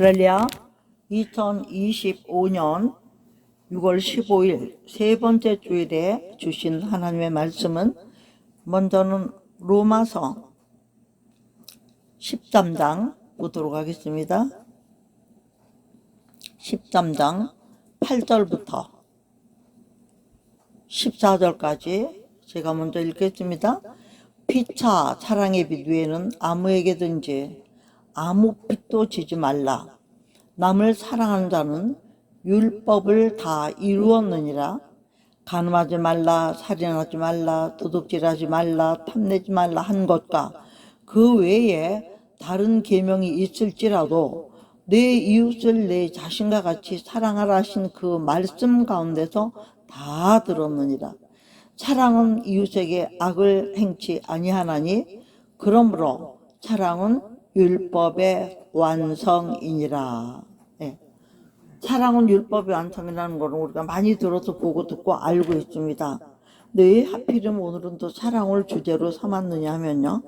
할렐루야. 2025년 6월 15일 세 번째 주일에 주신 하나님의 말씀은 먼저는 로마서 13장 보도록 하겠습니다. 13장 8절부터 14절까지 제가 먼저 읽겠습니다. 피차 사랑의 빛 위에는 아무에게든지 아무 빛도 지지 말라. 남을 사랑하는 자는 율법을 다 이루었느니라. 간음하지 말라, 살인하지 말라, 도둑질하지 말라, 탐내지 말라 한 것과 그 외에 다른 계명이 있을지라도 내 이웃을 내 자신과 같이 사랑하라 하신 그 말씀 가운데서 다 들었느니라. 사랑은 이웃에게 악을 행치 아니하나니 그러므로 사랑은 율법의 완성이니라. 네. 사랑은 율법의 완성이라는 것은 우리가 많이 들어서 보고 듣고 알고 있습니다. 근데 왜 하필이면 오늘은 또 사랑을 주제로 삼았느냐 하면요,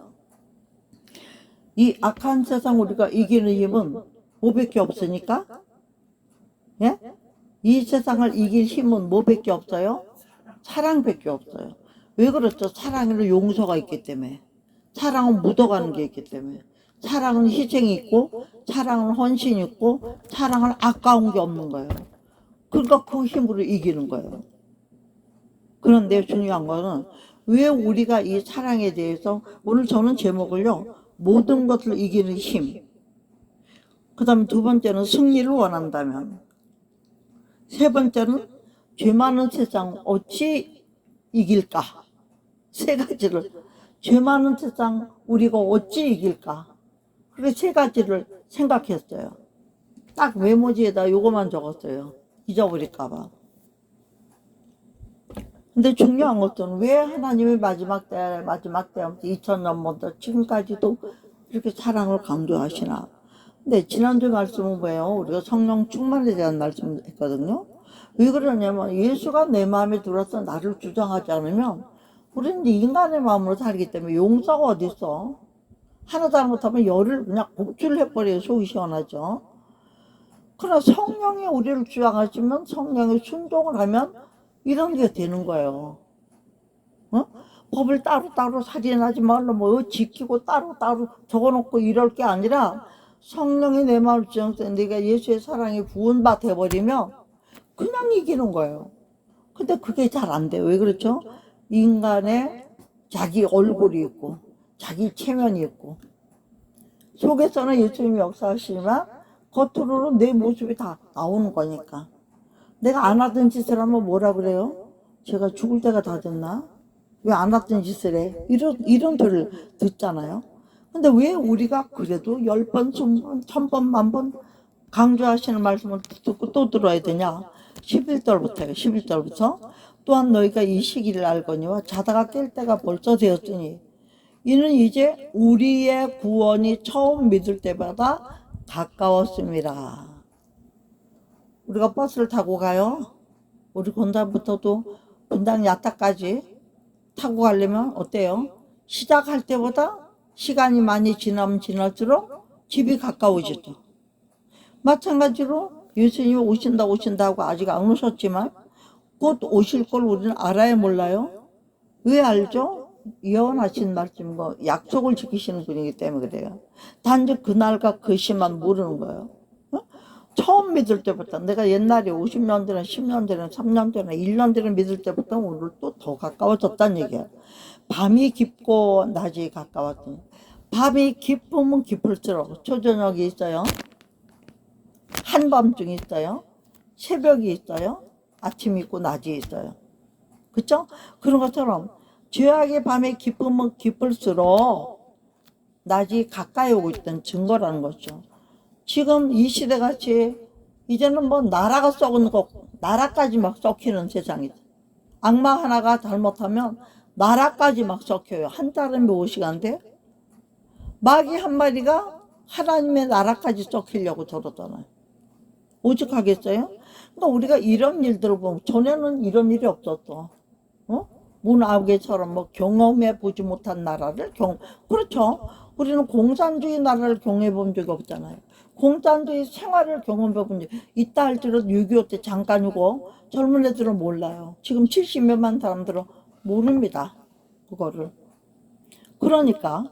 이 악한 세상 우리가 이기는 힘은 뭐밖에 없으니까, 예? 이 세상을 이길 힘은 뭐밖에 없어요? 사랑밖에 없어요. 왜 그렇죠? 사랑에는 용서가 있기 때문에, 사랑은 묻어가는 게 있기 때문에, 사랑은 희생이 있고, 사랑은 헌신이 있고, 사랑은 아까운 게 없는 거예요. 그러니까 그 힘으로 이기는 거예요. 그런데 중요한 거는 왜 우리가 이 사랑에 대해서, 오늘 저는 제목을요, 모든 것을 이기는 힘, 그 다음에 두 번째는 승리를 원한다면, 세 번째는 죄 많은 세상 어찌 이길까? 세 가지를, 죄 많은 세상 우리가 어찌 이길까? 그렇게 세 가지를 생각했어요. 딱 메모지에다 요거만 적었어요. 잊어버릴까봐. 근데 중요한 것은 왜 하나님이 마지막 때 2000년부터 지금까지도 이렇게 사랑을 강조하시나? 근데 지난주 말씀은 뭐예요? 우리가 성령 충만에 대한 말씀을 했거든요. 왜 그러냐면 예수가 내 마음에 들어서 나를 주장하지 않으면 우리는 인간의 마음으로 살기 때문에 용서가 어디 있어? 하나 잘못하면 열을 그냥 곡출해버려요. 속이 시원하죠. 그러나 성령이 우리를 주장하시면 성령의 순종을 하면 이런 게 되는 거예요. 어? 법을 따로따로 살인하지 말라 뭐 지키고 따로따로 적어놓고 이럴 게 아니라 성령이 내 마음을 주장해서 내가 예수의 사랑이 부은바 돼버리면 그냥 이기는 거예요. 근데 그게 잘 안 돼요. 왜 그렇죠? 인간의 자기 얼굴이 있고 자기 체면이 있고 속에서는 예수님이 역사하시지만 겉으로는 내 모습이 다 나오는 거니까. 내가 안 하던 짓을 하면 뭐라 그래요? 제가 죽을 때가 다 됐나? 왜 안 하던 짓을 해? 이런 소리를 듣잖아요. 근데 왜 우리가 그래도 10번, 20번, 1000번, 1000번 강조하시는 말씀을 듣고 또 들어야 되냐? 11절부터요. 11절부터 또한 너희가 이 시기를 알거니와 자다가 깰 때가 벌써 되었으니 이는 이제 우리의 구원이 처음 믿을 때보다 가까웠습니다. 우리가 버스를 타고 가요. 우리 본당부터도 본당 야타까지 타고 가려면 어때요? 시작할 때보다 시간이 많이 지나면 지날수록 집이 가까워지죠. 마찬가지로 예수님이 오신다고 아직 안 오셨지만 곧 오실 걸 우리는 알아야 몰라요? 왜 알죠? 예언하신 말씀, 약속을 지키시는 분이기 때문에 그래요. 단지 그날과 그 시만 모르는 거예요. 어? 처음 믿을 때부터, 내가 옛날에 50년 전에, 10년 전에, 3년 전에, 1년 전에 믿을 때부터 오늘 또 더 가까워졌다는 얘기예요. 밤이 깊고 낮이 가까웠더니, 밤이 깊으면 깊을수록 초저녁이 있어요. 한밤중이 있어요. 새벽이 있어요. 아침이 있고 낮이 있어요. 그쵸? 그런 것처럼 죄악의 밤에 깊으면 깊을수록 낮이 가까이 오고 있다는 증거라는 거죠. 지금 이 시대같이 이제는 뭐 나라가 썩은 거, 나라까지 막 썩히는 세상이다. 악마 하나가 잘못하면 나라까지 막 썩혀요. 한 사람이 5시간대 마귀 한 마리가 하나님의 나라까지 썩히려고 저러잖아요. 오죽하겠어요? 그러니까 우리가 이런 일들을 보면 전에는 이런 일이 없었어. 문화계처럼 뭐 경험해 보지 못한 나라를 그렇죠. 우리는 공산주의 나라를 경험해 본 적이 없잖아요. 공산주의 생활을 경험해본 적 있다 할지라도 6.25 때 잠깐이고 젊은 애들은 몰라요. 지금 70몇만 사람들은 모릅니다. 그거를. 그러니까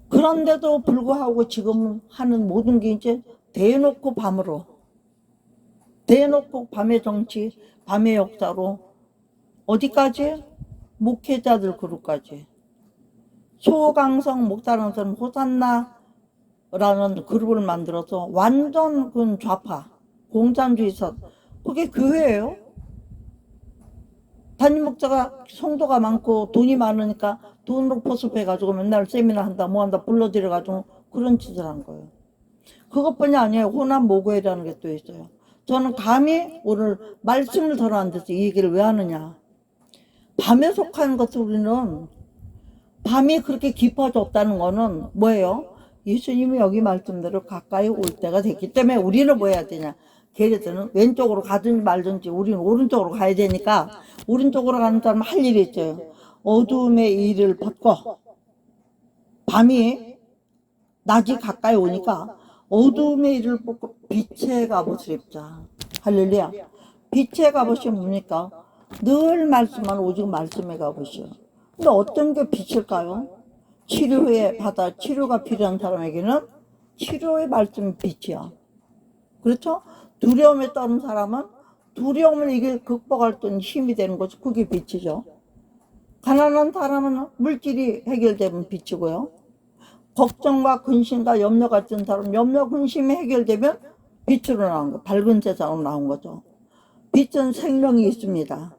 그런데도 불구하고 지금 하는 모든 게 이제 대놓고 밤으로, 대놓고 밤의 정치, 밤의 역사로 어디까지? 목회자들 그룹까지. 소강성 목사랑선 호산나라는 그룹을 만들어서 완전 그 좌파, 공산주의서, 그게 교회예요. 담임 목사가 성도가 많고 돈이 많으니까 돈으로 포섭해가지고 맨날 세미나 한다 뭐 한다 불러들여가지고 그런 짓을 한 거예요. 그것뿐이 아니에요. 호남 모교회라는 게 또 있어요. 저는 감히 오늘 말씀을 들어안 돼서 이 얘기를 왜 하느냐. 밤에 속한 것을 우리는 밤이 그렇게 깊어졌다는 거는 뭐예요? 예수님이 여기 말씀대로 가까이 올 때가 됐기 때문에 우리는 뭐 해야 되냐. 걔네들은 왼쪽으로 가든지 말든지 우리는 오른쪽으로 가야 되니까 오른쪽으로 가는 사람은 할 일이 있어요. 어두움의 일을 벗고 밤이 낮이 가까이 오니까 어두움의 일을 벗고 빛의 갑옷을 입자. 할렐루야. 빛의 갑옷이 뭡니까? 늘 말씀만 오직 말씀의 갑옷이요. 근데 어떤 게 빛일까요? 치료에 받아 치료가 필요한 사람에게는 치료의 말씀이 빛이야. 그렇죠? 두려움에 떠는 사람은 두려움을 이길 극복할 때 힘이 되는 것이 그게 빛이죠. 가난한 사람은 물질이 해결되면 빛이고요. 걱정과 근심과 염려 같은 사람, 염려 근심이 해결되면 빛으로 나온 거, 밝은 세상으로 나온 거죠. 빛은 생명이 있습니다.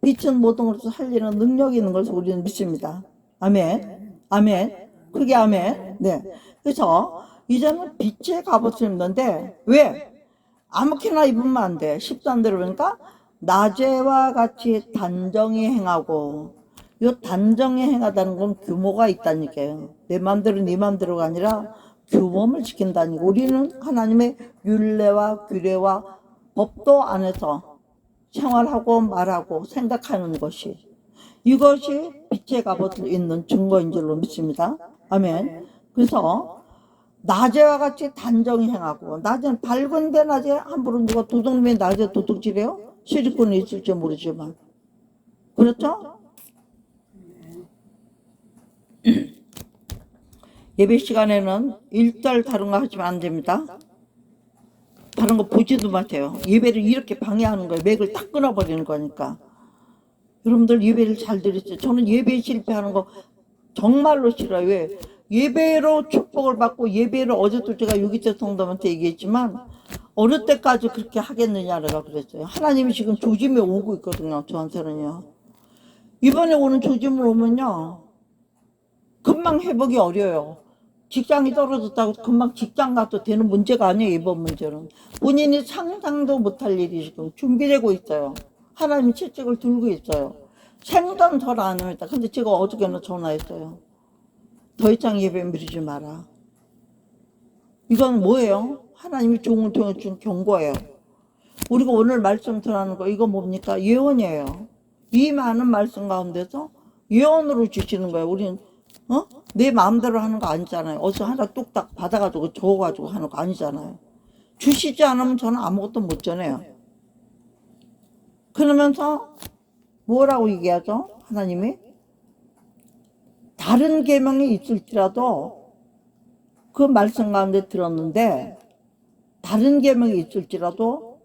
빛은 모든 것을 살리는 능력이 있는 것을 우리는 믿습니다. 아멘. 아멘. 그게 아멘. 네. 그래서 이제는 빛의 갑옷을 입는데 왜? 아무렇게나 입으면 안 돼. 13대로 보니까 낮에와 같이 단정히 행하고, 요 단정히 행하다는 건 규모가 있다는 얘기예요. 내 맘대로 네 맘대로가 아니라 규범을 지킨다는 얘기. 우리는 하나님의 율례와 규례와 법도 안에서 생활하고 말하고 생각하는 것이, 이것이 빛의 갑옷을 입는 증거인 줄로 믿습니다. 아멘. 그래서 낮에와 같이 단정히 행하고, 낮에는 밝은데 낮에 함부로 누가 도둑놈이 낮에 도둑질해요? 실리콘이 있을지 모르지만. 그렇죠? 예배 시간에는 일절 다른 거 하시면 안 됩니다. 다른 거 보지도 마세요. 예배를 이렇게 방해하는 거예요. 맥을 딱 끊어버리는 거니까. 여러분들 예배를 잘 드리세요. 저는 예배 실패하는 거 정말로 싫어요. 왜? 예배로 축복을 받고 예배를 어제도 제가 6.27 성도한테 얘기했지만 어느 때까지 그렇게 하겠느냐 내가 그랬어요. 하나님이 지금 조짐에 오고 있거든요. 저한테는요. 이번에 오는 조짐을 오면요. 금방 회복이 어려워요. 직장이 떨어졌다고 금방 직장 가도 되는 문제가 아니에요. 이번 문제는. 본인이 상상도 못할 일이 지금 준비되고 있어요. 하나님이 채찍을 들고 있어요. 생전 절 안 합니다. 근데 제가 어저께는 전화했어요. 더 이상 예배 미루지 마라. 이건 뭐예요? 하나님이 종을 통해 준 경고예요. 우리가 오늘 말씀 전하는 거 이거 뭡니까? 예언이에요. 이 많은 말씀 가운데서 예언으로 주시는 거예요. 우리는 내 마음대로 하는 거 아니잖아요. 어디서 하나 뚝딱 받아가지고 적어가지고 하는 거 아니잖아요. 주시지 않으면 저는 아무것도 못 전해요. 그러면서 뭐라고 얘기하죠? 하나님이 다른 계명이 있을지라도 그 말씀 가운데 들었는데 다른 계명이 있을지라도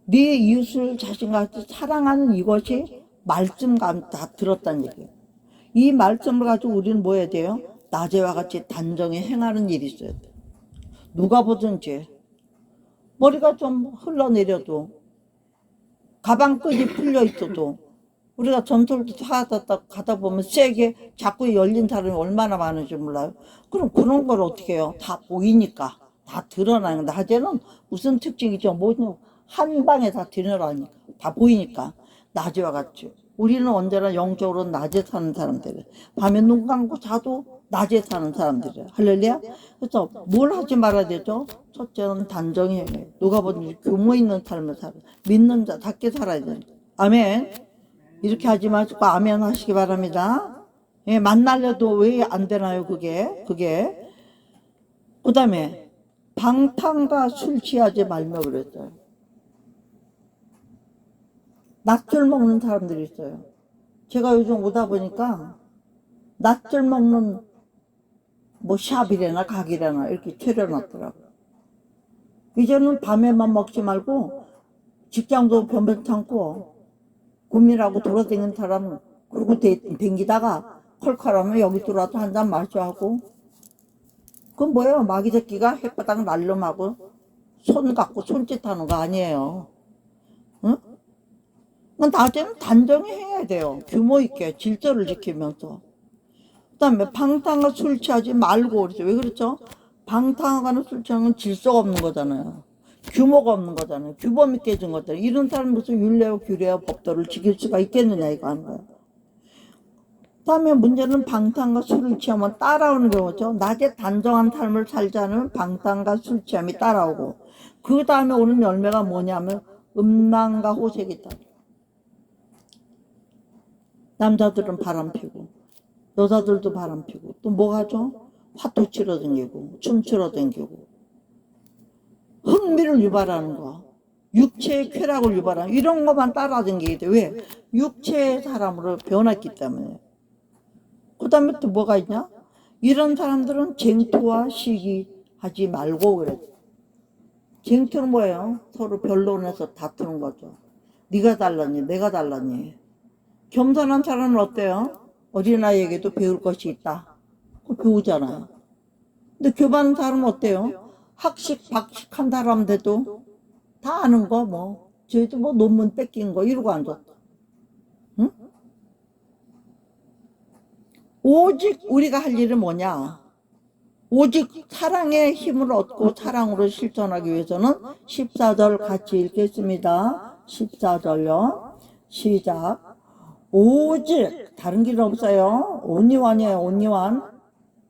네 이웃을 자신과 같이 사랑하는 이것이 말씀 가운데 다 들었다는 얘기예요. 이 말씀을 가지고 우리는 뭐 해야 돼요? 낮에와 같이 단정히 행하는 일이 있어야 돼요. 누가 보든지 머리가 좀 흘러내려도 가방끈이 풀려 있어도 우리가 전철도 가다 보면 세게 자꾸 열린 사람이 얼마나 많은지 몰라요. 그럼 그런 걸 어떻게 해요? 다 보이니까 다 드러나는. 낮에는 무슨 특징이죠? 뭐냐, 한 방에 다 드러나니까 다 보이니까. 낮에와 같이 우리는 언제나 영적으로 낮에 사는 사람들이에요. 밤에 눈 감고 자도 낮에 사는 사람들이에요. 할렐루야. 그래서 뭘 하지 말아야 되죠? 첫째는 단정히 해요. 누가 보든지 규모 있는 삶을 살아요. 믿는 자답게 살아야 돼요. 아멘. 이렇게 하지 마시고 아멘 하시기 바랍니다. 예, 만날래도 왜 안 되나요? 그게 그 다음에 방탕과 술 취하지 말며 그랬어요. 낮술 먹는 사람들이 있어요. 제가 요즘 오다 보니까 낮술 먹는 뭐 샵이래나 가게래나 이렇게 차려놨더라고요. 이제는 밤에만 먹지 말고 직장도 변변찮고 고민하고 돌아다니는 사람 그러고 댕기다가 컬컬하면 여기 들어와서 한 잔 마셔하고 그건 뭐예요? 마귀 새끼가 햇바닥 날름하고 손 갖고 손짓하는 거 아니에요. 응? 그건 나중에는 단정히 해야 돼요. 규모 있게 질서를 지키면서. 그 다음에 방탕과 술 취하지 말고 그러죠. 왜 그렇죠? 방탕하거나 술 취하는 건 질서가 없는 거잖아요. 규모가 없는 거잖아요. 규범이 깨진 거잖아요. 이런 사람은 무슨 율례와 규례와 법도를 지킬 수가 있겠느냐 이거 하는 거예요. 그 다음에 문제는 방탕과 술을 취하면 따라오는 경우죠. 낮에 단정한 삶을 살자는 방탕과 술 취함이 따라오고 그 다음에 오는 열매가 뭐냐면 음란과 호색이다. 남자들은 바람피고 여자들도 바람피고 또 뭐 하죠? 화투 치러 다니고 춤추러 다니고 흥미를 유발하는 거 육체의 쾌락을 유발하는 이런 것만 따라다니게 돼. 왜? 육체의 사람으로 변했기 때문에. 그 다음에 또 뭐가 있냐? 이런 사람들은 쟁투와 시기하지 말고 그래. 쟁투는 뭐예요? 서로 변론해서 다투는 거죠. 네가 달랐니 내가 달랐니. 겸손한 사람은 어때요? 어린아이에게도 배울 것이 있다. 그거 배우잖아요. 근데 교만한 사람은 어때요? 학식 박식한 사람인데도 다 아는 거 뭐. 저희도 뭐 논문 뺏긴 거 이러고 앉았다. 응? 오직 우리가 할 일은 뭐냐? 오직 사랑의 힘을 얻고 사랑으로 실천하기 위해서는 14절 같이 읽겠습니다. 14절요. 시작. 오직 다른 길 없어요. 온리완이에요. 온리완.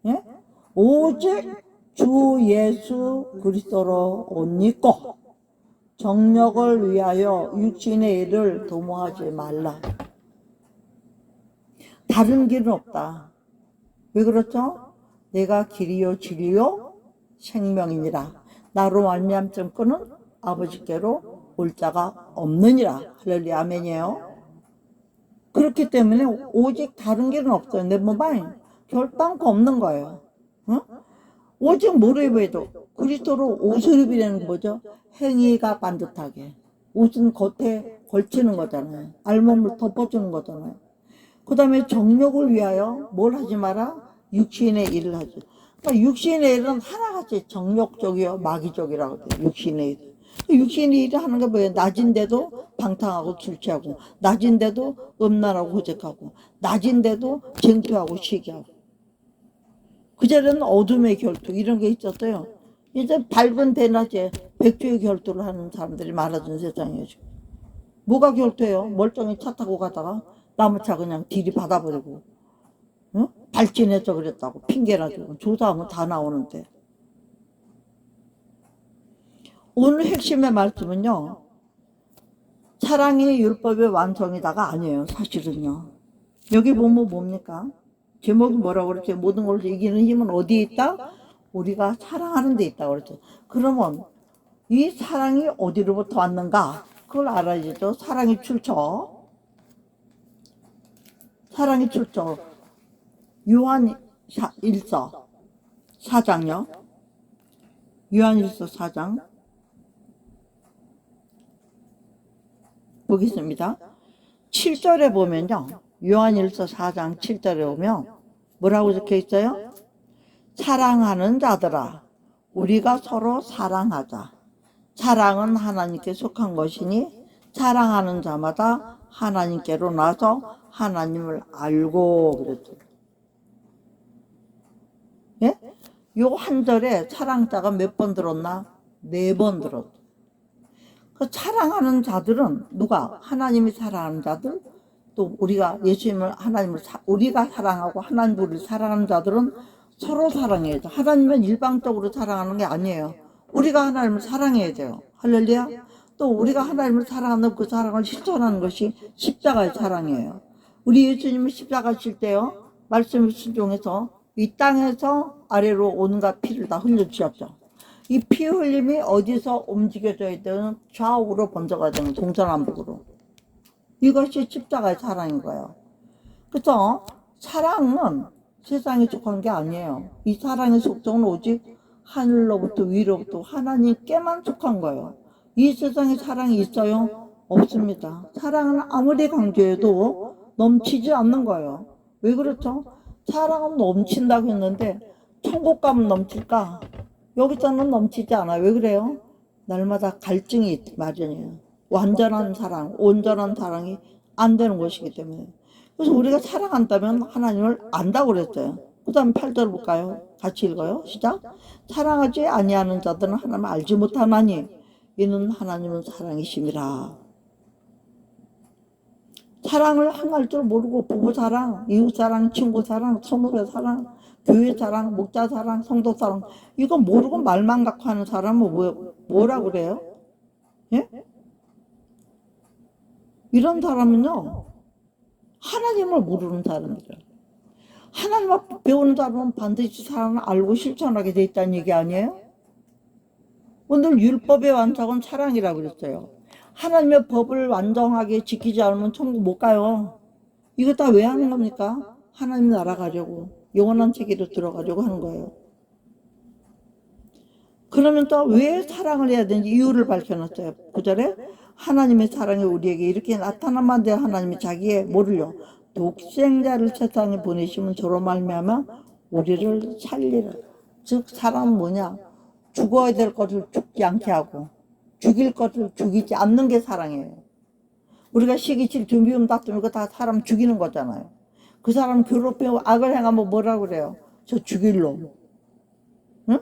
예? 오직 주 예수 그리스도로 옷 입고 정력을 위하여 육신의 일을 도모하지 말라. 다른 길은 없다. 왜 그렇죠? 내가 길이요 진리요 생명이니라. 나로 말미암지 끄는 아버지께로 올 자가 없느니라. 할렐루야 아멘이에요. 그렇기 때문에 오직 다른 길은 없어요. 내 몸에 결단코 없는 거예요. 응? 오직 뭐를 입어도 그리스도로 옷을 입으려는 거죠. 행위가 반듯하게. 옷은 겉에 걸치는 거잖아요. 알몸을 덮어주는 거잖아요. 그 다음에 정욕을 위하여 뭘 하지 마라? 육신의 일을 하지. 그러니까 육신의 일은 하나같이 정욕적이요 마귀적이라고 해요. 육신의 일. 육신의 일을 하는 게 뭐예요? 낮인데도 방탕하고 술 취하고 낮인데도 음란하고 호색하고 낮인데도 쟁투하고 시기하고 그전에는 어둠의 결투 이런 게 있었어요. 이제 밝은 대낮에 백조의 결투를 하는 사람들이 많아진 세상이에요. 지금. 뭐가 결투예요? 멀쩡히 차 타고 가다가 남의 차 그냥 들이받아버리고 응? 발진해서 그랬다고 핑계라 주고 조사하면 다 나오는데 오늘 핵심의 말씀은요. 사랑이 율법의 완성이다가 아니에요. 사실은요. 여기 보면 뭡니까? 제목이 뭐라고 그랬죠? 모든 것을 이기는 힘은 어디에 있다? 우리가 사랑하는 데 있다고 그랬죠. 그러면 이 사랑이 어디로부터 왔는가? 그걸 알아야죠. 사랑이 출처. 사랑이 출처. 요한 1서 4장요. 요한 1서 4장. 보겠습니다. 7절에 보면요. 요한 1서 4장 7절에 보면 뭐라고 적혀 있어요? 사랑하는 자들아 우리가 서로 사랑하자. 사랑은 하나님께 속한 것이니 사랑하는 자마다 하나님께로 나서 하나님을 알고 그랬죠. 예? 요 한 절에 사랑자가 몇 번 들었나? 4번 들었죠. 그 사랑하는 자들은 누가? 하나님이 사랑하는 자들, 또 우리가 예수님을 우리가 사랑하고 하나님 우리를 사랑하는 자들은 서로 사랑해야 돼. 하나님은 일방적으로 사랑하는 게 아니에요. 우리가 하나님을 사랑해야 돼요. 할렐루야. 또 우리가 하나님을 사랑하는 그 사랑을 실천하는 것이 십자가의 사랑이에요. 우리 예수님은 십자가 칠 때요. 말씀을 순종해서 이 땅에서 아래로 온갖 피를 다 흘려주셨죠. 이 피 흘림이 어디서 움직여져야 되는 좌우로 번져가야 되는 동서남북으로. 이것이 십자가의 사랑인 거예요. 그쵸? 사랑은 세상에 속한 게 아니에요. 이 사랑의 속성은 오직 하늘로부터 위로부터 하나님께만 속한 거예요. 이 세상에 사랑이 있어요? 없습니다. 사랑은 아무리 강조해도 넘치지 않는 거예요. 왜 그렇죠? 사랑은 넘친다고 했는데 천국 가면 넘칠까? 여기서는 넘치지 않아요. 왜 그래요? 날마다 갈증이 마련이에요. 완전한 사랑, 온전한 사랑이 안 되는 것이기 때문에. 그래서 우리가 사랑한다면 하나님을 안다고 그랬어요. 그 다음에 8절 볼까요? 같이 읽어요. 시작. 사랑하지 아니하는 자들은 하나님을 알지 못하나니 이는 하나님은 사랑이심이라. 사랑을 행할 줄 모르고 부부 사랑, 이웃 사랑, 친구 사랑, 선후배 사랑, 교회 사랑, 목자 사랑, 성도 사랑 이거 모르고 말만 갖고 하는 사람은 뭐라 그래요? 예? 이런 사람은요 하나님을 모르는 사람이죠. 하나님을 배우는 사람은 반드시 사랑을 알고 실천하게 돼 있다는 얘기 아니에요? 오늘 율법의 완성은 사랑이라고 그랬어요. 하나님의 법을 완전하게 지키지 않으면 천국 못 가요. 이거 다 왜 하는 겁니까? 하나님 나라 가려고, 영원한 세계로 들어가려고 하는 거예요. 그러면 또 왜 사랑을 해야 되는지 이유를 밝혀놨어요. 9절에 하나님의 사랑이 우리에게 이렇게 나타나면 돼. 하나님이 자기의 뭐를요? 독생자를 세상에 보내시면 저로 말미암아 우리를 살리라. 즉 사랑은 뭐냐? 죽어야 될 것을 죽지 않게 하고 죽일 것을 죽이지 않는 게 사랑이에요. 우리가 시기칠 준비음 다툼 이거 다 사람 죽이는 거잖아요. 그 사람 괴롭히고 악을 행하면 뭐라 그래요? 저 죽일 놈. 응?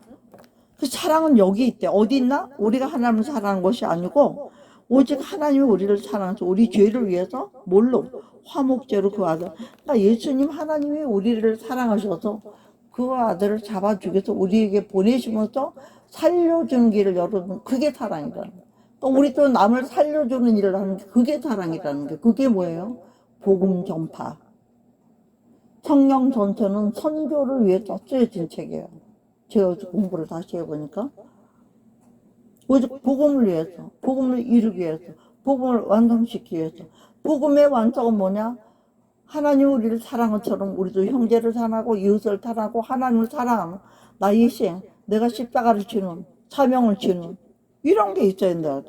그 사랑은 여기 있대. 어디 있나? 우리가 하나님을 사랑하는 것이 아니고 오직 하나님이 우리를 사랑해서 우리 죄를 위해서 뭘로? 화목제로 그 아들. 그러니까 예수님 하나님이 우리를 사랑하셔서 그 아들을 잡아 죽여서 우리에게 보내시면서 살려주는 길을 열어주는 그게 사랑이라는 거예요. 또 우리 또 남을 살려주는 일을 하는 게 그게 사랑이라는 게 그게 뭐예요? 복음 전파. 성령 전체는 선교를 위해서 쓰여진 책이에요. 제가 공부를 다시 해보니까 오직 복음을 위해서, 복음을 이루기 위해서, 복음을 완성시키기 위해서. 복음의 완성은 뭐냐? 하나님 우리를 사랑한 것처럼 우리도 형제를 사랑하고 이웃을 사랑하고 하나님을 사랑하는 나의 생, 내가 십자가를 지는 사명을 지는 이런 게 있어야 된다.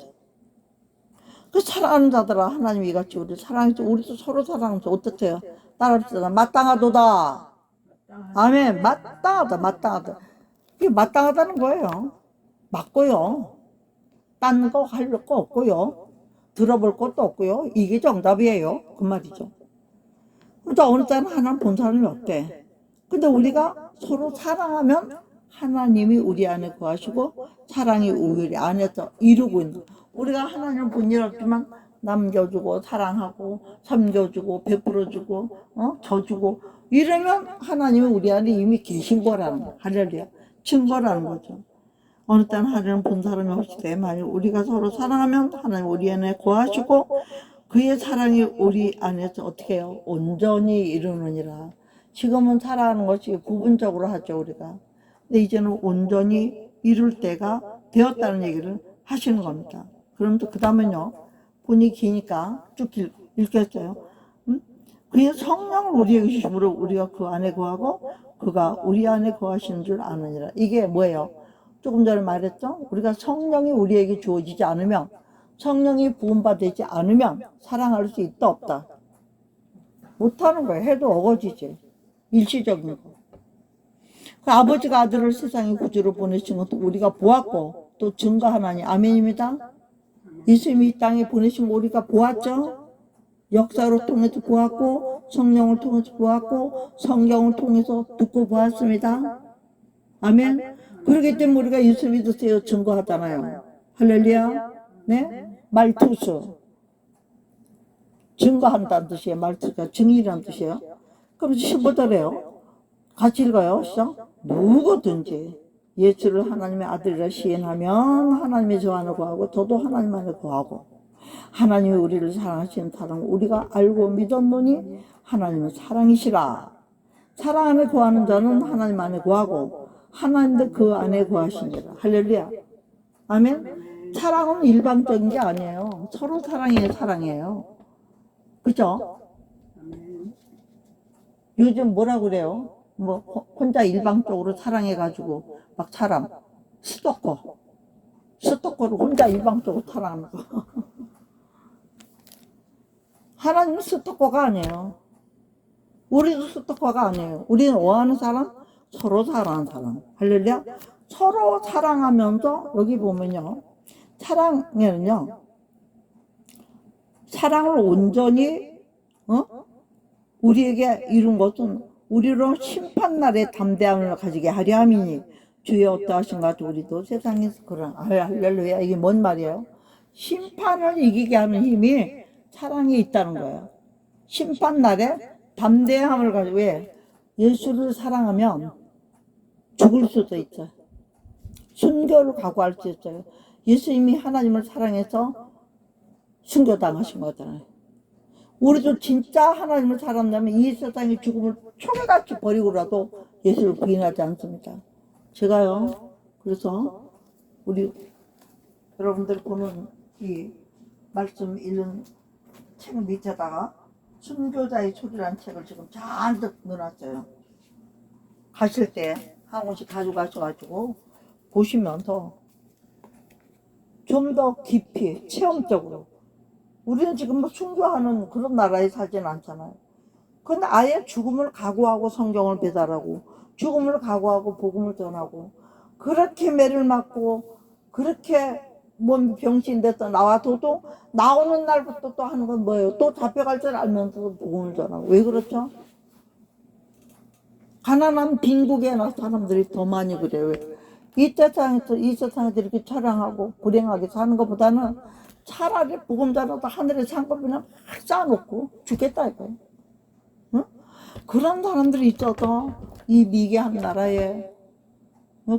그 사랑하는 자들아 하나님이 이같이 우리를 사랑해서 우리도 서로 사랑하면서 어떻대요? 따라합시다. 마땅하도다. 아멘. 마땅하다. 마땅하다. 이게 마땅하다는 거예요. 맞고요. 딴 거 할 거 없고요. 들어볼 것도 없고요. 이게 정답이에요. 그 말이죠. 그러니까 어느 때는 하나님 본 사람이 없대. 근데 우리가 서로 사랑하면 하나님이 우리 안에 거하시고 사랑이 우리 안에서 이루고 있는 우리가 하나님을 본 일 없지만 남겨주고 사랑하고 섬겨주고 베풀어주고 져주고 이러면 하나님이 우리 안에 이미 계신 거라는 거야. 할렐루야. 증거라는 거죠. 어느 때는 하나님 본 사람이 없을 때 만약 우리가 서로 사랑하면 하나님 우리 안에 거하시고 그의 사랑이 우리 안에서 어떻게 해요? 온전히 이루느니라. 지금은 사랑하는 것이 부분적으로 하죠 우리가. 근데 이제는 온전히 이룰 때가 되었다는 얘기를 하시는 겁니다. 그럼 또 그 다음은요. 본이 기니까 쭉 읽겠어요. 그의 성령을 우리에게 주심으로 우리가 그 안에 거하고 그가 우리 안에 거하시는 줄 아느니라. 이게 뭐예요? 조금 전에 말했죠? 우리가 성령이 우리에게 주어지지 않으면 성령이 부음받지 않으면 사랑할 수 있다 없다? 못하는 거예요. 해도 어거지지. 일시적인 거. 그 아버지가 아들을 세상에 구주로 보내신 것도 우리가 보았고 또 증거하나니 아멘입니다. 예수님이 이 땅에 보내신 거 우리가 보았죠? 역사로 통해서 보았고 성령을 통해서 보았고 성경을 통해서 듣고 보았습니다. 아멘. 그렇기 때문에 우리가 예수 믿으세요 증거하잖아요. 할렐루야. 네? 말투수. 증거한다는 뜻이에요. 말투가 증인이라는 뜻이에요. 그럼 15절에요. 같이 읽어요. 시작. 누구든지 예수를 하나님의 아들이라 시인하면 하나님의 저 안에 거하고 저도 하나님 안에 거하고 하나님이 우리를 사랑하시는 사랑을 우리가 알고 믿었노니 하나님은 사랑이시라. 사랑 안에 거하는 자는 하나님 안에 거하고 하나님도 그 안에 거하시니라. 할렐루야. 아멘. 사랑은 일방적인 게 아니에요. 서로 사랑해야 사랑해요. 그죠? 요즘 뭐라 그래요? 뭐 혼자 일방적으로 사랑해가지고 막 사람 스토커를 혼자 일방적으로 사랑하는 거. 하나님은 스토커가 아니에요. 우리도 스토커가 아니에요. 우리는 원하는 사람, 서로 사랑하는 사람. 할렐루야. 서로 사랑하면서 여기 보면요, 사랑에는요, 사랑을 온전히 우리에게 이룬 것은 우리로 심판날에 담대함을 가지게 하려 함이니 주의 어떠하신가. 우리도 세상에서 그런 할렐루야. 이게 뭔 말이에요? 심판을 이기게 하는 힘이 사랑에 있다는 거예요. 심판날에 담대함을 가지고, 왜? 예수를 사랑하면 죽을 수도 있어요. 순교를 각오할 수 있어요. 예수님이 하나님을 사랑해서 순교당하신 거잖아요. 우리도 진짜 하나님을 사랑한다면 이 세상의 죽음을 총같이 버리고라도 예수를 부인하지 않습니다. 제가요, 그래서 우리 여러분들 보는 이 말씀 읽는 책 밑에다가 순교자의 소리라는 책을 지금 잔뜩 넣어놨어요. 가실 때 한 권씩 가져가셔가지고 보시면서 좀 더 깊이 체험적으로, 우리는 지금 뭐 순교하는 그런 나라에 살지는 않잖아요. 근데 아예 죽음을 각오하고 성경을 배달하고 죽음을 각오하고 복음을 전하고 그렇게 매를 맞고 그렇게 몸 병신 돼서 나와도 나오는 날부터 또 하는 건 뭐예요? 또 잡혀갈 줄 알면서도 복음을 전하고. 왜 그렇죠? 가난한 빈국에 나서 사람들이 더 많이 그래요. 이 세상에서 이렇게 처량하고 불행하게 사는 것보다는 차라리 복음 전하다 하늘의 상급이나 쌓아놓고 죽겠다 이거예요. 응? 그런 사람들이 있어서 이 미개한 나라에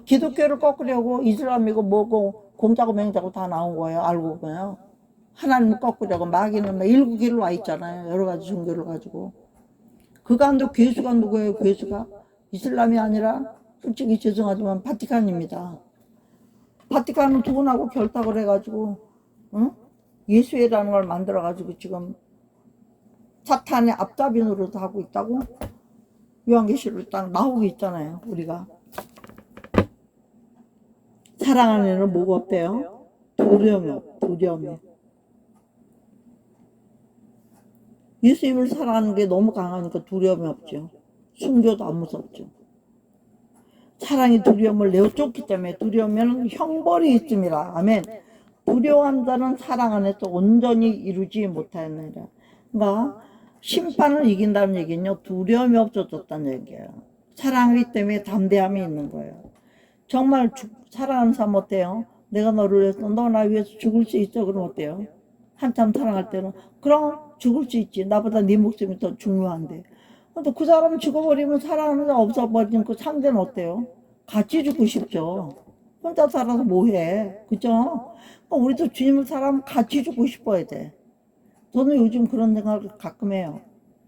기독교를 꺾으려고 이슬람이고 뭐고 공자고 맹자고 다 나온 거예요. 알고 보면 하나님을 꺾으려고 마귀는 막 일국일로 와 있잖아요. 여러 가지 종교를 가지고. 그 가운데 괴수가 누구예요? 괴수가 이슬람이 아니라 솔직히 죄송하지만 바티칸입니다. 바티칸은 두 분하고 결탁을 해가지고 예수회라는 걸 만들어가지고 지금 사탄의 앞잡이 노릇을 하고 있다고 요한계시록에 딱 나오고 있잖아요. 우리가 사랑 안에는 뭐가 없대요? 두려움이. 예수님을 사랑하는 게 너무 강하니까 두려움이 없죠. 순교도 안 무섭죠. 사랑이 두려움을 내어쫓기 때문에, 두려우면 형벌이 있음이라. 아멘. 두려워한 자는 사랑 안에서 온전히 이루지 못하였느니라. 그러니까 심판을 이긴다는 얘기는요, 두려움이 없어졌다는 얘기예요. 사랑하기 때문에 담대함이 있는 거예요. 정말 사랑하는 사람 어때요? 내가 너를 위해서, 너 나 위해서 죽을 수 있어. 그럼 어때요? 한참 사랑할 때는 그럼 죽을 수 있지. 나보다 네 목숨이 더 중요한데. 근데 그 사람 죽어버리면 사랑하는 사람 없어버리는 그 상대는 어때요? 같이 죽고 싶죠. 혼자 살아서 뭐해. 그죠? 우리도 주님을 사랑하면 같이 죽고 싶어야 돼. 저는 요즘 그런 생각을 가끔 해요.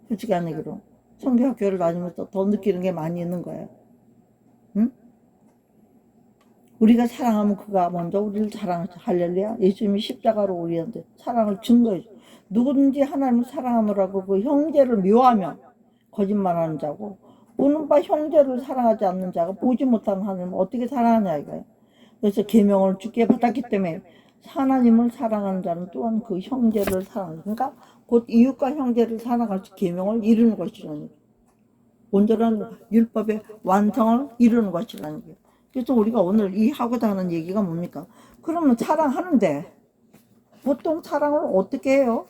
솔직히 얘기로. 성경학교를 다니면서 더 느끼는 게 많이 있는 거예요. 응? 우리가 사랑하면 그가 먼저 우리를 사랑하죠. 할렐루야. 예수님이 십자가로 우리한테 사랑을 준 거예요. 누구든지 하나님을 사랑하느라고 그 형제를 미워하면 거짓말하는 자고, 보는 바 형제를 사랑하지 않는 자가 보지 못하는 하나님을 어떻게 사랑하냐 이거예요. 그래서 계명을 주께 받았기 때문에 하나님을 사랑하는 자는 또한 그 형제를 사랑하는, 그러니까 곧 이웃과 형제를 사랑할 수 계명을 이루는 것이라는 거예요. 온전한 율법의 완성을 이루는 것이라는 거예요. 그래서 우리가 오늘 이 하고자 하는 얘기가 뭡니까? 그러면 사랑하는데 보통 사랑을 어떻게 해요?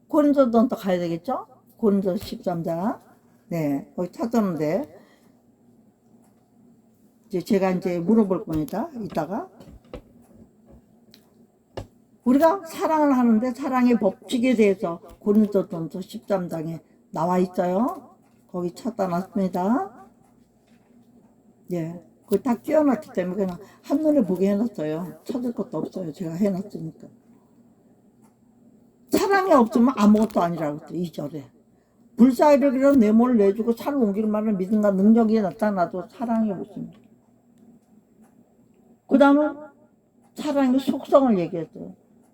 고린도전서 가야 되겠죠? 고린도서 13장. 네, 거기 찾았는데 제가 이제 물어볼 겁니다. 이따가. 우리가 사랑을 하는데 사랑의 법칙에 대해서 고린도전서 13장에 나와 있어요. 거기 찾아 놨습니다. 예. 그거 딱 끼워놨기 때문에 그냥 한눈에 보게 해놨어요. 찾을 것도 없어요. 제가 해놨으니까. 사랑이 없으면 아무것도 아니라고 했죠. 2절에. 불사의력이라는 내 몸을 내주고 산을 옮기는 말은 믿음과 능력이 나타나도 사랑이 없습니다. 그 다음은 사랑의 속성을 얘기했어요.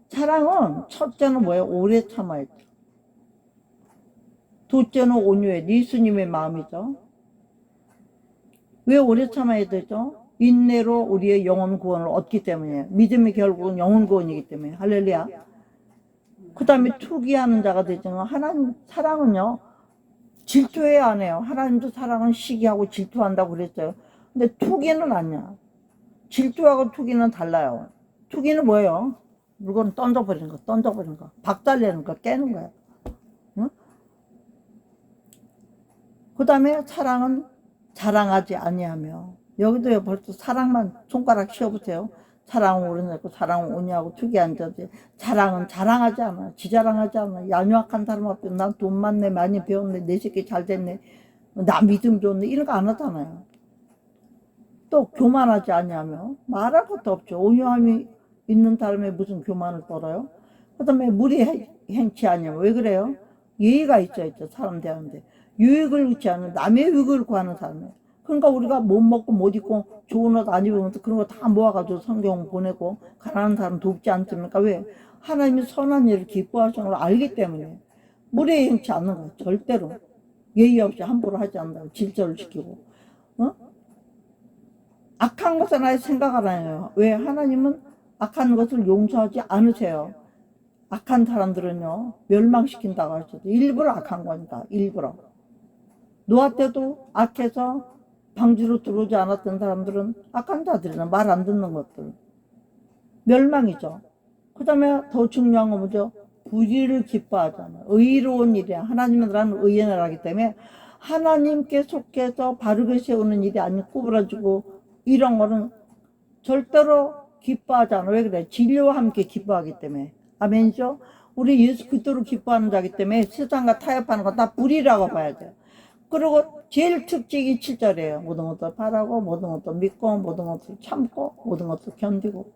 사랑은 첫째는 뭐예요? 오래 참아야 돼. 둘째는 온유해. 예수님의 마음이죠. 왜 오래 참아야 되죠? 인내로 우리의 영혼 구원을 얻기 때문에. 믿음이 결국은 영혼 구원이기 때문에. 할렐루야. 그 다음에 투기하는 자가 되지만 하나님 사랑은요 질투해야 안 해요. 하나님도 사랑은 시기하고 질투한다고 그랬어요. 근데 투기는 아니야. 질투하고 투기는 달라요. 투기는 뭐예요? 물건 던져버리는 거, 박살내는 거, 깨는 거야. 응? 그 다음에 사랑은 자랑하지 아니하며. 여기도 벌써 사랑만 손가락 씌워보세요. 사랑은 오르내고 사랑은 오냐고 투기한 자지. 자랑은 자랑하지 않아. 지자랑하지 않아. 양육한 사람 앞에 난 돈 많네, 많이 배웠네, 내 새끼 잘 됐네, 나 믿음 좋네, 이런 거 안 하잖아요. 또 교만하지 아니하며. 말할 것도 없죠. 온유함이 있는 사람이 무슨 교만을 떨어요? 그 다음에 무리 행치 아니하며. 왜 그래요? 예의가 있어야죠. 사람 대하는데. 유익을 구치 않는, 남의 유익을 구하는 사람이에요. 그러니까 우리가 못 먹고 못 입고 좋은 옷 안 입으면서 그런 거 다 모아가지고 성경 보내고 가난한 사람 돕지 않습니까? 왜? 하나님이 선한 일을 기뻐하시는 걸 알기 때문에. 무례 행치 않는 거예요. 절대로. 예의 없이 함부로 하지 않는다고 질서를 지키고. 어? 악한 것은 아예 생각을 안 해요. 왜? 하나님은 악한 것을 용서하지 않으세요. 악한 사람들은요 멸망시킨다고 하셨죠. 일부러 악한 거니까. 일부러. 노아 때도 악해서 방주로 들어오지 않았던 사람들은 악한 자들이나 말 안 듣는 것들 멸망이죠. 그 다음에 더 중요한 건 뭐죠? 불의를 기뻐하잖아요. 의로운 일이야. 하나님은 나는 의의 나라기 때문에 하나님께 속해서 바르게 세우는 일이 아니고 구부러지고 이런 거는 절대로 기뻐하지 않아. 왜 그래? 진리와 함께 기뻐하기 때문에. 아멘이죠? 우리 예수 그리스도로 기뻐하는 자기 때문에 세상과 타협하는 건 다 불의라고 봐야 돼요. 그리고 제일 특징이 7절이에요. 모든 것을 바라고, 모든 것을 믿고, 모든 것을 참고, 모든 것을 견디고.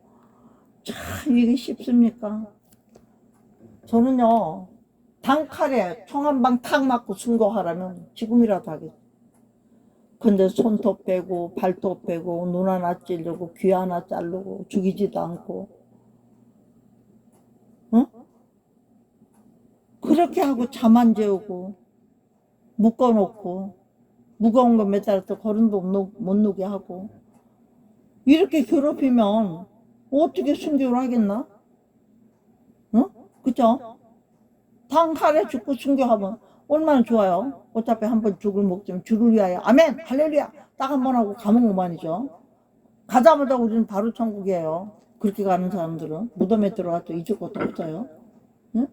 참 이게 쉽습니까? 저는요 단칼에 총 한 방 탁 맞고 순교하라면 지금이라도 하겠어요. 근데 손톱 빼고 발톱 빼고 눈 하나 찌르고 귀 하나 자르고 죽이지도 않고 응? 그렇게 하고 잠 안 재우고 묶어놓고 무거운 거 매달아서 걸음도 못 누게 하고 이렇게 괴롭히면 어떻게 순교를 하겠나? 응? 그쵸? 단칼에 죽고 순교하면 얼마나 좋아요. 어차피 한번 죽을 목숨 주를 위하여 아멘 할렐루야 딱 한 번 하고 가면 오만이죠. 가자마자 우리는 바로 천국이에요. 그렇게 가는 사람들은 무덤에 들어가서 잊을 것도 없어요. 응?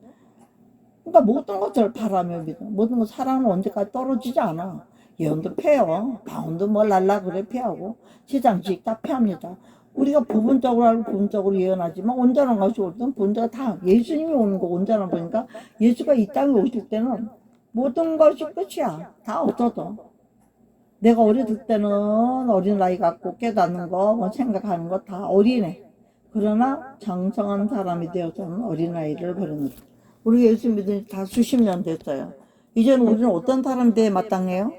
그러니까 모든 것을 바라며 믿어. 모든 것 사랑은 언제까지 떨어지지 않아. 예언도 패요. 바운도 뭘 날라 그래 패하고 시장식 다 패합니다. 우리가 부분적으로 알고 부분적으로 예언하지만 온전한 것이 올 때는 본자가 다 예수님이 오는 거 온전한 거니까 예수가 이 땅에 오실 때는 모든 것이 끝이야. 다 없어져. 내가 어렸을 때는 어린아이 같고 깨닫는 거, 뭐 생각하는 거 다 어린애. 그러나 장성한 사람이 되어서는 어린아이를 버립니다. 우리 예수 믿은 지 다 수십 년 됐어요. 이제는 우리는 어떤 사람이 돼야 마땅해요?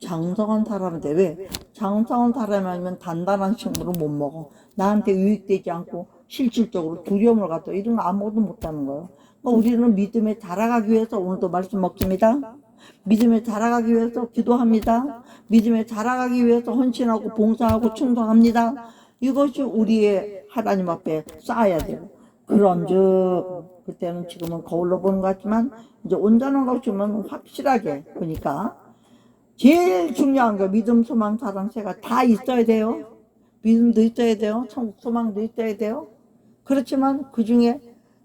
장성한 사람이 돼. 왜? 장성한 사람이 아니면 단단한 식물을 못 먹어. 나한테 유익되지 않고 실질적으로 두려움을 갖고 이런 거 아무것도 못하는 거예요. 그러니까 우리는 믿음에 자라가기 위해서 오늘도 말씀 먹습니다. 믿음에 자라가기 위해서 기도합니다. 믿음에 자라가기 위해서 헌신하고 봉사하고 충성합니다. 이것이 우리의 하나님 앞에 쌓아야 돼요. 그런즉 그때는 지금은 거울로 보는 것 같지만 이제 온전한 것이면 확실하게 보니까 제일 중요한 거 믿음, 소망, 사랑, 세가 다 있어야 돼요. 믿음도 있어야 돼요. 천국 소망도 있어야 돼요. 그렇지만 그 중에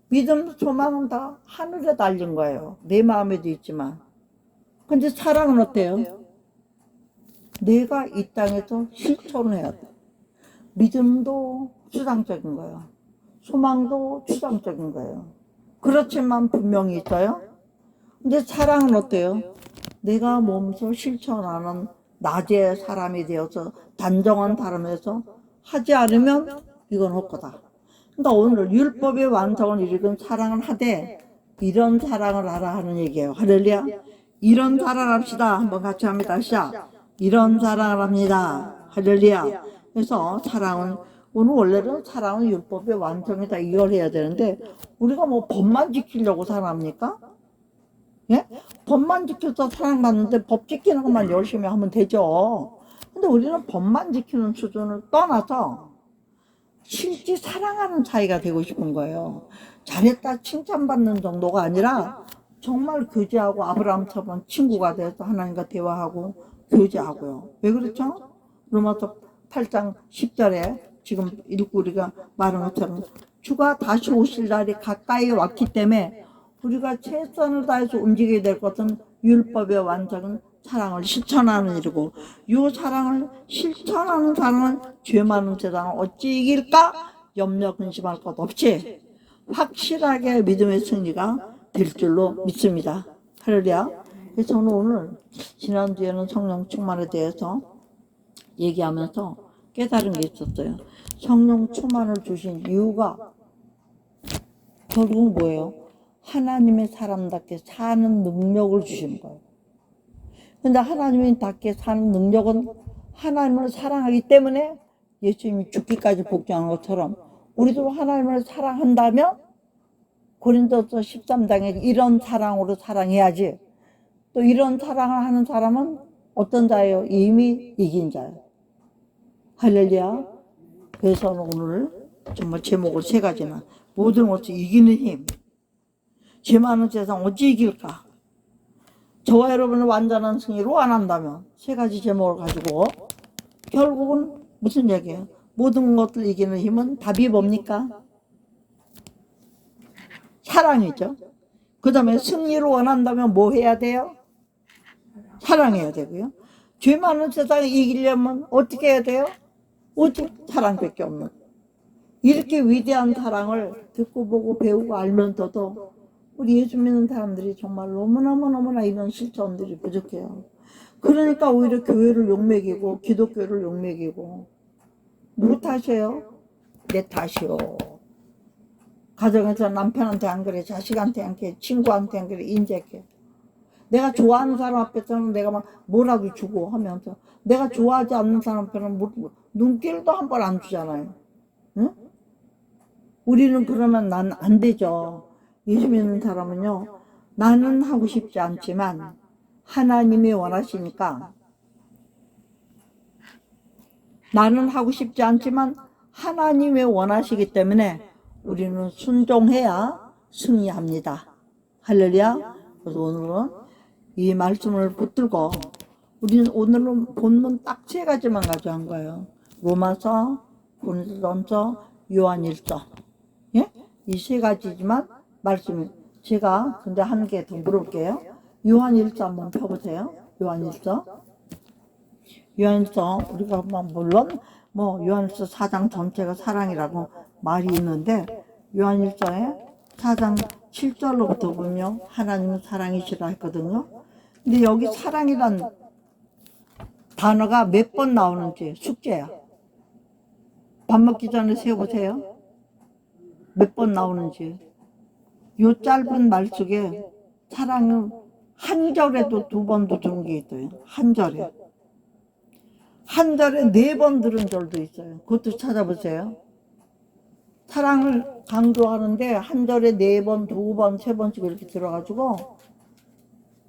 믿음, 소망은 다 하늘에 달린 거예요. 내 마음에도 있지만. 근데 사랑은 어때요? 내가 이 땅에서 실천을 해야 돼. 믿음도 추상적인 거예요. 소망도 추상적인 거예요. 그렇지만 분명히 있어요. 근데 사랑은 어때요? 내가 몸소 실천하는 낮의 사람이 되어서 단정한 사람에서 하지 않으면 이건 헛거다. 그러니까 오늘 율법의 완성을 이루는 사랑을 하되 이런 사랑을 하라 하는 얘기예요. 할렐루야. 이런 사랑을 합시다. 한번 같이 합니다. 시작. 이런 사랑을 합니다. 할렐루야. 그래서 사랑은 오늘 원래는 사랑은 율법의 완성이다 이걸 해야 되는데 우리가 뭐 법만 지키려고 사랑합니까? 예? 법만 지켜서 사랑받는데 법 지키는 것만 열심히 하면 되죠. 근데 우리는 법만 지키는 수준을 떠나서 실제 사랑하는 사이가 되고 싶은 거예요. 잘했다 칭찬받는 정도가 아니라 정말 교제하고 아브라함처럼 친구가 돼서 하나님과 대화하고 교제하고요. 왜 그렇죠? 로마서 8장 10절에 지금 읽고 우리가 말한 것처럼 주가 다시 오실 날이 가까이 왔기 때문에 우리가 최선을 다해서 움직이게 될 것은 율법의 완성은 사랑을 실천하는 일이고 이 사랑을 실천하는 사람은 죄 많은 세상을 어찌 이길까? 염려 근심할 것 없이 확실하게 믿음의 승리가 될 줄로 믿습니다. 할렐루야. 그래서 저는 오늘 지난주에는 성령 충만에 대해서 얘기하면서 깨달은 게 있었어요. 성령 충만을 주신 이유가 결국은 뭐예요? 하나님의 사람답게 사는 능력을 주시는 거예요. 근데 하나님답게 사는 능력은 하나님을 사랑하기 때문에 예수님이 죽기까지 복종한 것처럼 우리도 하나님을 사랑한다면 고린도서 13장에 이런 사랑으로 사랑해야지. 또 이런 사랑을 하는 사람은 어떤 자예요? 이미 이긴 자예요. 할렐루야. 그래서 오늘 정말 제목을 세 가지나 모든 것을 이기는 힘. 죄 많은 세상 어찌 이길까? 저와 여러분을 완전한 승리로 안 한다면 세 가지 제목을 가지고 결국은 무슨 얘기예요? 모든 것을 이기는 힘은 답이 뭡니까? 사랑이죠. 그 다음에 승리를 원한다면 뭐 해야 돼요? 사랑해야 되고요. 죄 많은 세상을 이기려면 어떻게 해야 돼요? 오직 사랑밖에 없는. 이렇게 위대한 사랑을 듣고 보고 배우고 알면서도 우리 예수 믿는 사람들이 정말 너무너무너무나 이런 실천들이 부족해요. 그러니까 오히려 교회를 욕먹이고 기독교를 욕먹이고 누구 탓이에요? 내 탓이요. 가정에서 남편한테 안 그래, 자식한테 안 그래, 친구한테 안 그래, 인재게. 내가 좋아하는 사람 앞에서는 내가 막 뭐라도 주고 하면서 내가 좋아하지 않는 사람 앞에는 눈길도 한 번 안 주잖아요. 응? 우리는 그러면 난 안 되죠. 예수 믿는 사람은요, 나는 하고 싶지 않지만 하나님이 원하시니까 나는 하고 싶지 않지만 하나님이 원하시기 때문에 우리는 순종해야 승리합니다. 할렐루야. 그래서 오늘은 이 말씀을 붙들고 우리는 오늘은 본문 딱 세 가지만 가져간 거예요. 로마서, 고린도전서, 요한일서. 예? 이 세 가지지만 말씀이 제가 근데 한 개 더 물을게요. 요한일서 한번 펴보세요. 요한일서. 요한일서 우리가 물론 뭐 요한일서 4장 전체가 사랑이라고 말이 있는데 요한일서에 4장 7절로부터 보면 하나님은 사랑이시라 했거든요. 근데 여기 사랑이란 단어가 몇 번 나오는지 숙제야. 밥 먹기 전에 세어보세요. 몇 번 나오는지. 요 짧은 말 속에 사랑은 한 절에도 두 번도 들은 게 있어요. 한 절에. 한 절에 네 번 들은 절도 있어요. 그것도 찾아보세요. 사랑을 강조하는데 한 절에 네 번, 두 번, 세 번씩 이렇게 들어가지고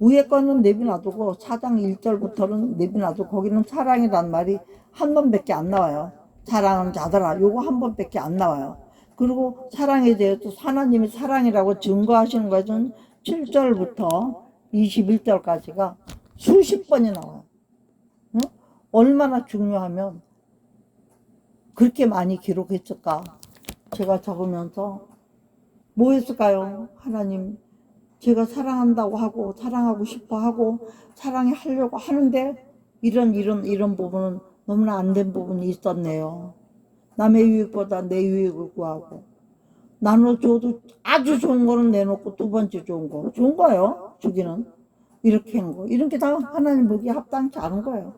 위에 거는 내비놔두고 4장 1절부터는 내비놔두고 거기는 사랑이란 말이 한 번밖에 안 나와요. 사랑은 자더라. 요거 한 번밖에 안 나와요. 그리고 사랑에 대해서 하나님이 사랑이라고 증거하시는 것은 7절부터 21절까지가 수십 번이 나와요. 응? 얼마나 중요하면 그렇게 많이 기록했을까? 제가 적으면서 뭐 했을까요? 하나님, 제가 사랑한다고 하고 사랑하고 싶어 하고 사랑해 하려고 하는데 이런 부분은 너무나 안 된 부분이 있었네요. 남의 유익보다 내 유익을 구하고 나눠줘도 아주 좋은 거는 내놓고 두 번째 좋은 거예요. 주기는 이렇게 한 거. 이런 게 다 하나님 보기에 합당치 않은 거예요.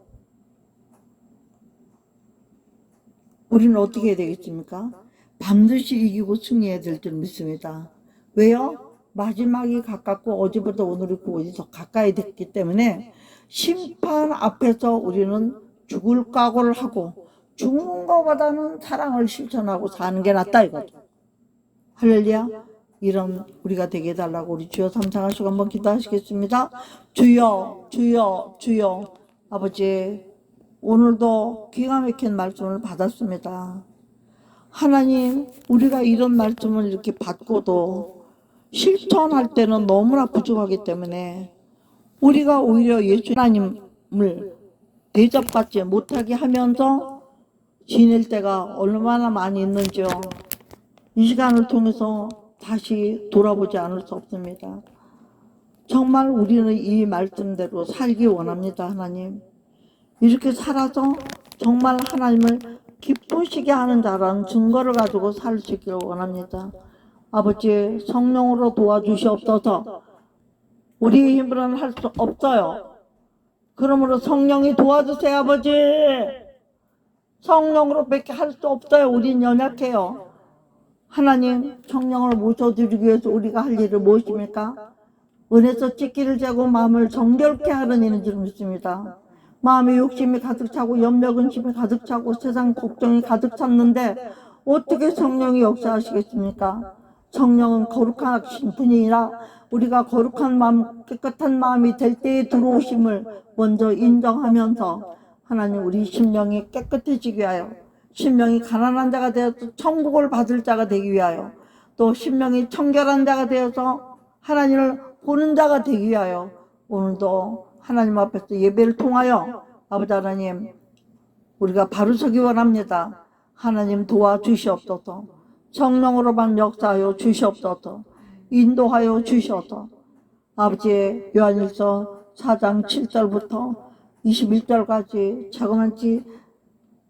우리는 어떻게 해야 되겠습니까? 반드시 이기고 승리해야 될 줄 믿습니다. 왜요? 마지막이 가깝고 어제부터 오늘이 그곳이 더 가까이 됐기 때문에 심판 앞에서 우리는 죽을 각오를 하고 죽는 것보다는 사랑을 실천하고 사는 게 낫다 이거죠. 할렐루야. 이런 우리가 되게 해달라고 우리 주여 삼창하시고 한번 기도하시겠습니다. 주여 주여 주여. 아버지, 오늘도 기가 막힌 말씀을 받았습니다. 하나님, 우리가 이런 말씀을 이렇게 받고도 실천할 때는 너무나 부족하기 때문에 우리가 오히려 예수 하나님을 대접받지 못하게 하면서 지낼 때가 얼마나 많이 있는지요. 이 시간을 통해서 다시 돌아보지 않을 수 없습니다. 정말 우리는 이 말씀대로 살기 원합니다. 하나님, 이렇게 살아서 정말 하나님을 기쁘시게 하는 자라는 증거를 가지고 살 수 있기를 원합니다. 아버지, 성령으로 도와주시옵소서. 우리 힘으로는 할 수 없어요. 그러므로 성령이 도와주세요. 아버지, 성령으로 밖에 할 수 없어요. 우린 연약해요. 하나님, 성령을 모셔드리기 위해서 우리가 할 일은 무엇입니까? 은혜서 찢기를 재고 마음을 정결케 하는 일인 줄 믿습니다. 마음에 욕심이 가득 차고 염려 근심이 가득 차고 세상 걱정이 가득 찼는데 어떻게 성령이 역사하시겠습니까? 성령은 거룩하신 분이라 우리가 거룩한 마음, 깨끗한 마음이 될 때에 들어오심을 먼저 인정하면서 하나님, 우리 심령이 깨끗해지기 위하여, 심령이 가난한 자가 되어서 천국을 받을 자가 되기 위하여, 또 심령이 청결한 자가 되어서 하나님을 보는 자가 되기 위하여 오늘도 하나님 앞에서 예배를 통하여 아버지 하나님, 우리가 바로 서기 원합니다. 하나님 도와주시옵소서. 성령으로만 역사하여 주시옵소서. 인도하여 주시옵소서. 아버지, 요한일서 4장 7절부터 21절까지 자그만치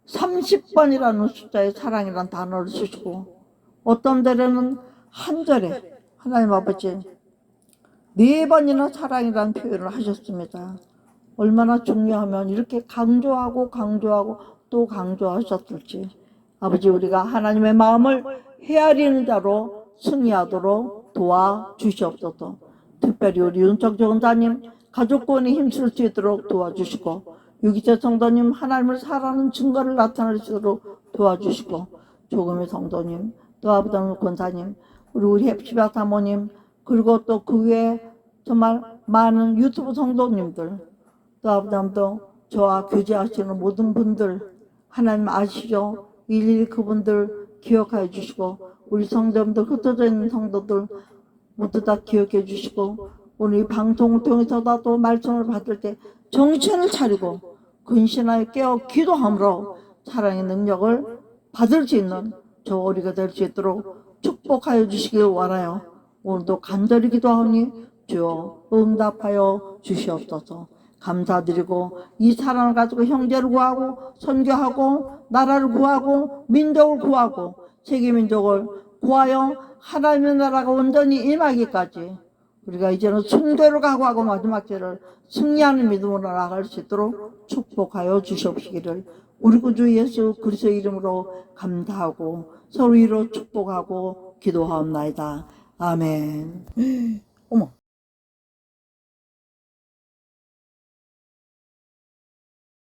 30번이라는 숫자의 사랑이라는 단어를 쓰시고, 어떤 데는 한 절에 하나님 아버지 4번이나 사랑이라는 표현을 하셨습니다. 얼마나 중요하면 이렇게 강조하고 또 강조하셨을지. 아버지, 우리가 하나님의 마음을 헤아리는 자로 승리하도록 도와주시옵소서. 특별히 우리 윤석 전사님 가족권에 힘쓸 수 있도록 도와주시고, 유기재 성도님 하나님을 사랑하는 증거를 나타낼 수 있도록 도와주시고, 조금의 성도님, 또 아버지 권사님, 우리 헵시바 사모님, 그리고 또 그 외에 정말 많은 유튜브 성도님들, 또 아버지도 저와 교제하시는 모든 분들 하나님 아시죠? 일일이 그분들 기억하여 주시고, 우리 성도님들, 흩어져 있는 성도들 모두 다 기억해 주시고, 오늘 이 방송을 통해서도 말씀을 받을 때 정신을 차리고 근신하여 깨어 기도함으로 사랑의 능력을 받을 수 있는 저 우리가 될 수 있도록 축복하여 주시길 원하여 오늘도 간절히 기도하오니 주여 응답하여 주시옵소서. 감사드리고 이 사랑을 가지고 형제를 구하고 선교하고 나라를 구하고 민족을 구하고 세계민족을 구하여 하나님의 나라가 온전히 임하기까지 우리가 이제는 승대로 각오하고 마지막 때를 승리하는 믿음으로 나아갈 수 있도록 축복하여 주시옵시기를 우리 구주 예수 그리스도의 이름으로 감사하고 서로 이로 축복하고 기도하옵나이다. 아멘. 어머.